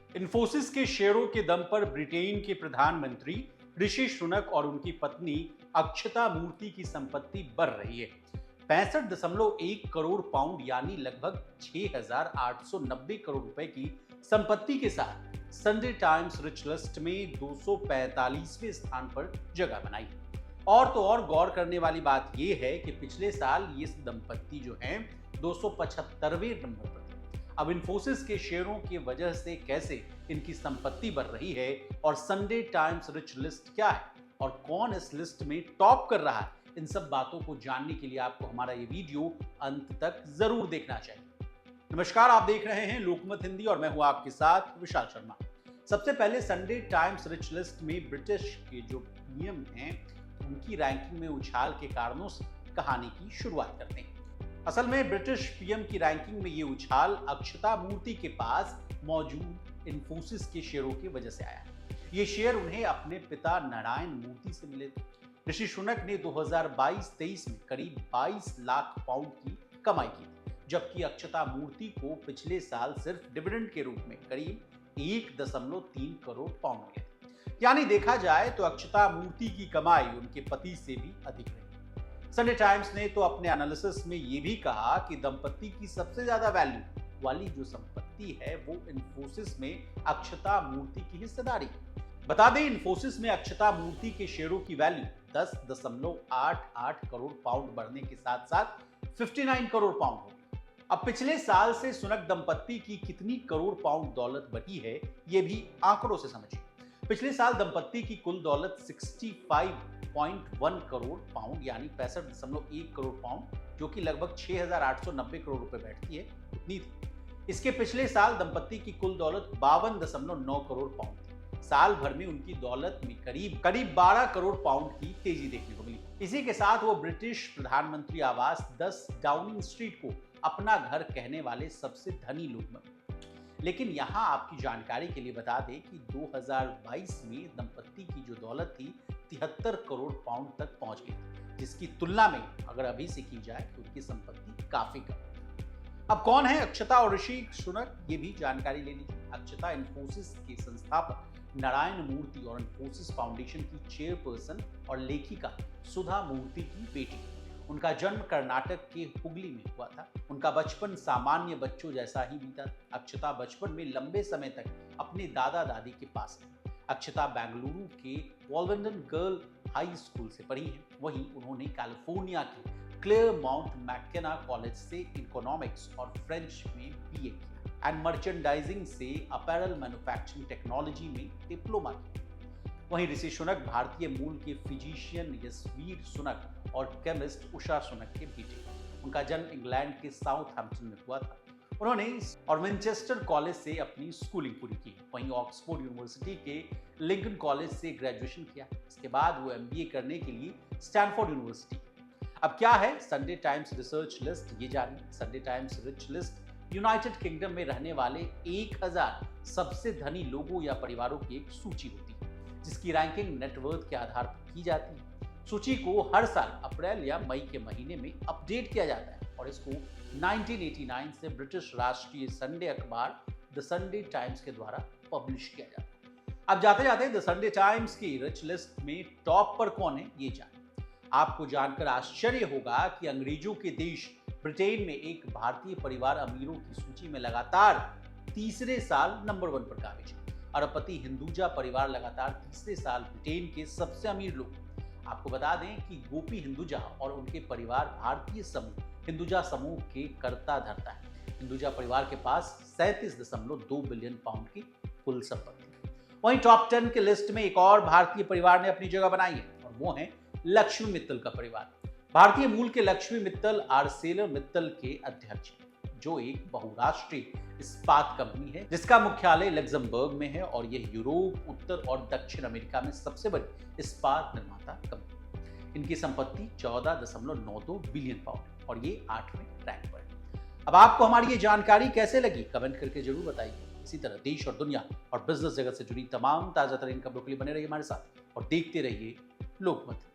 इन्फोसिस के शेयरों के दम पर ब्रिटेन के प्रधानमंत्री ऋषि सुनक और उनकी पत्नी अक्षता मूर्ति की संपत्ति बढ़ रही है। 65.1 करोड़ पाउंड यानी लगभग 6,890 करोड़ रुपए की संपत्ति के साथ संडे टाइम्स रिच लिस्ट में 245वें स्थान पर जगह बनाई। और तो और गौर करने वाली बात यह है कि पिछले साल ये दंपत्ति जो है 275वें नंबर पर थे। अब इन्फोसिस के शेयरों की वजह से कैसे इनकी संपत्ति बढ़ रही है और संडे टाइम्स रिच लिस्ट क्या है और कौन इस लिस्ट में टॉप कर रहा है, इन सब बातों को जानने के लिए आपको हमारा ये वीडियो अंत तक जरूर देखना चाहिए। नमस्कार, आप देख रहे हैं लोकमत हिंदी और मैं हूं आपके साथ विशाल शर्मा। सबसे पहले संडे टाइम्स रिच लिस्ट में ब्रिटिश के जो पीएम हैं उनकी रैंकिंग में उछाल के कारणों से कहानी की शुरुआत करते हैं। असल में ब्रिटिश पीएम की रैंकिंग में ये उछाल अक्षता मूर्ति के पास मौजूद इन्फोसिस के शेयरों की वजह से आया। ये शेयर उन्हें अपने पिता नारायण मूर्ति से मिले थे। ऋषि सुनक ने 2022-23 में करीब 22 लाख पाउंड की कमाई की, जबकि अक्षता मूर्ति को पिछले साल सिर्फ डिविडेंड के रूप में करीब 1.3 करोड़ पाउंड मिले थे। यानी देखा जाए तो अक्षता मूर्ति की कमाई उनके पति से भी अधिक रही। संडे टाइम्स ने तो अपने एनालिसिस में यह भी कहा कि दंपत्ति की सबसे ज्यादा वैल्यू वाली जो संपत्ति है वो इन्फोसिस में अक्षता मूर्ति की हिस्सेदारी। बता दें, इन्फोसिस में अक्षता मूर्ति के शेयरों की वैल्यू 10.88 करोड़ पाउंड बढ़ने के साथ साथ 59 करोड़ पाउंड हो गई। अब पिछले साल से सुनक दंपत्ति की कितनी करोड़ पाउंड दौलत बढ़ी है ये भी आंकड़ों से समझिए। पिछले साल दंपत्ति की कुल दौलत 65.1 करोड़ पाउंड यानी 65.1 करोड़ पाउंड, जो कि लगभग 6,890 करोड़ रुपए बैठती है, उतनी थी। इसके पिछले साल दंपत्ति की कुल दौलत 52.9 करोड़ पाउंड थी। साल भर में उनकी दौलत में करीब 12 करोड़ पाउंड की तेजी देखने को मिली। इसी के साथ वो ब्रिटिश प्रधानमंत्री आवास 10 डाउनिंग स्ट्रीट को अपना घर कहने वाले सबसे धनी लोग बने। लेकिन यहां आपकी जानकारी के लिए बता दें कि 2022 में दंपत्ति की जो दौलत थी 73 करोड़ पाउंड तक पहुंच गई, जिसकी तुलना में अगर अभी से की जाए तो उनकी संपत्ति काफी कम। अब कौन है अक्षता और ऋषि सुनक, ये भी जानकारी ले लीजिए। अक्षता इन्फोसिस के संस्थापक नारायण मूर्ति और इन्फोसिस फाउंडेशन की चेयरपर्सन और लेखिका सुधा मूर्ति की बेटी। उनका जन्म कर्नाटक के हुगली में हुआ था। उनका बचपन सामान्य बच्चों जैसा ही बीता। अक्षता बचपन में लंबे समय तक अपने दादा दादी के पास रही। अक्षता बेंगलुरु के वॉल्वेंडन गर्ल हाई स्कूल से पढ़ी है। वहीं उन्होंने कैलिफोर्निया के क्लेयरमाउंट मैकेना कॉलेज से इकोनॉमिक्स और फ्रेंच में बीए किया एंड मर्चेंडाइजिंग से अपैरल मैन्युफैक्चरिंग टेक्नोलॉजी में डिप्लोमा किया। वहीं ऋषि सुनक भारतीय मूल के फिजिशियन यशवीर सुनक और केमिस्ट उषा सुनक के बेटे। उनका जन्म इंग्लैंड के साउथहैम्पटन में हुआ था। उन्होंने और विंचेस्टर कॉलेज से अपनी स्कूलिंग पूरी की। वहीं ऑक्सफोर्ड यूनिवर्सिटी के लिंकन कॉलेज से ग्रेजुएशन किया। इसके बाद वो एमबीए करने के लिए स्टैनफोर्ड यूनिवर्सिटी। अब क्या है संडे टाइम्स रिसर्च लिस्ट, ये जानिए। Sunday times rich list United kingdom में रहने वाले 1000 सबसे धनी लोगों या परिवारों की एक सूची होती है, जिसकी रैंकिंग नेटवर्थ के आधार पर की जाती है। सूची को हर साल अप्रैल या मई के महीने में अपडेट किया जाता है और इसको 1989 से ब्रिटिश राष्ट्रीय संडे अखबार द संडे टाइम्स के द्वारा पब्लिश किया जाता है। अब जाते जाते द संडे टाइम्स की रिच लिस्ट में टॉप पर कौन है ये जानिए। आपको जानकर आश्चर्य होगा कि अंग्रेजों के देश ब्रिटेन में एक भारतीय परिवार अमीरों की सूची में लगातार तीसरे साल नंबर 1 पर काबिज है। अरबपति हिंदुजा परिवार लगातार तीसरे साल ब्रिटेन के सबसे अमीर लोग। आपको बता दें कि गोपी हिंदुजा और उनके परिवार भारतीय समूह हिंदुजा समूह के कर्ता धर्ता है। हिंदुजा परिवार के पास 37.2 बिलियन पाउंड की कुल संपत्ति। वहीं टॉप 10 के लिस्ट में एक और भारतीय परिवार ने अपनी जगह बनाई है और वो है लक्ष्मी मित्तल का परिवार। भारतीय मूल के लक्ष्मी मित्तल आर्सेलर मित्तल के अध्यक्ष, जो एक बहुराष्ट्रीय इस्पात कंपनी है जिसका मुख्यालय लग्जमबर्ग में है और यह यूरोप, उत्तर और दक्षिण अमेरिका में सबसे बड़ी इस्पात निर्माता कंपनी। इनकी संपत्ति 14.92 बिलियन पाउंड और ये 8वें रैंक पर है। अब आपको हमारी ये जानकारी कैसे लगी कमेंट करके जरूर बताइए। इसी तरह देश और दुनिया और बिजनेस जगत से जुड़ी तमाम ताजा तरीन खबरों के लिए बने रहिए हमारे साथ और देखते रहिए लोकमत।